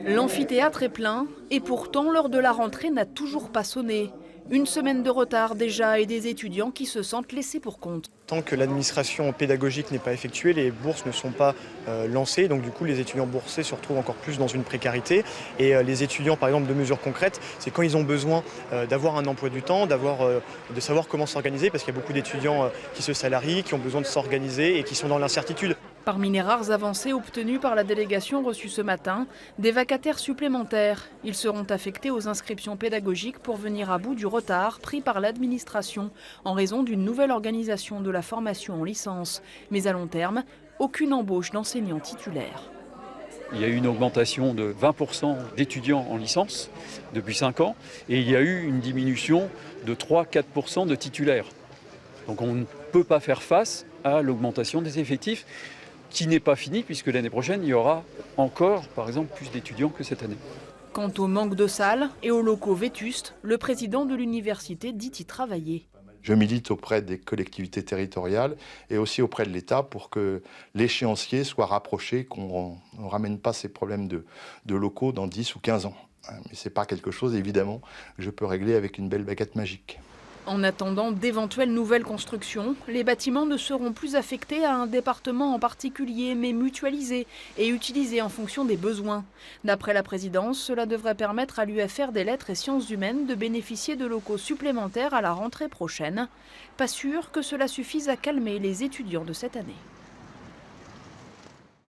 L'amphithéâtre est plein et pourtant l'heure de la rentrée n'a toujours pas sonné. Une semaine de retard déjà et des étudiants qui se sentent laissés pour compte. Tant que l'administration pédagogique n'est pas effectuée, les bourses ne sont pas lancées. Donc du coup, les étudiants boursés se retrouvent encore plus dans une précarité. Et les étudiants, par exemple, de mesures concrètes, c'est quand ils ont besoin d'avoir un emploi du temps, de savoir comment s'organiser, parce qu'il y a beaucoup d'étudiants qui se salarient, qui ont besoin de s'organiser et qui sont dans l'incertitude. Parmi les rares avancées obtenues par la délégation reçue ce matin, des vacataires supplémentaires. Ils seront affectés aux inscriptions pédagogiques pour venir à bout du retard pris par l'administration en raison d'une nouvelle organisation de la formation en licence. Mais à long terme, aucune embauche d'enseignants titulaires. Il y a eu une augmentation de 20% d'étudiants en licence depuis 5 ans et il y a eu une diminution de 3-4% de titulaires. Donc on ne peut pas faire face à l'augmentation des effectifs qui n'est pas finie puisque l'année prochaine il y aura encore par exemple plus d'étudiants que cette année. Quant au manque de salles et aux locaux vétustes, le président de l'université dit y travailler. Je milite auprès des collectivités territoriales et aussi auprès de l'État pour que l'échéancier soit rapproché, qu'on ne ramène pas ces problèmes de locaux dans 10 ou 15 ans. Mais ce n'est pas quelque chose, évidemment, que je peux régler avec une belle baguette magique. En attendant d'éventuelles nouvelles constructions, les bâtiments ne seront plus affectés à un département en particulier, mais mutualisés et utilisés en fonction des besoins. D'après la présidence, cela devrait permettre à l'UFR des lettres et sciences humaines de bénéficier de locaux supplémentaires à la rentrée prochaine. Pas sûr que cela suffise à calmer les étudiants de cette année.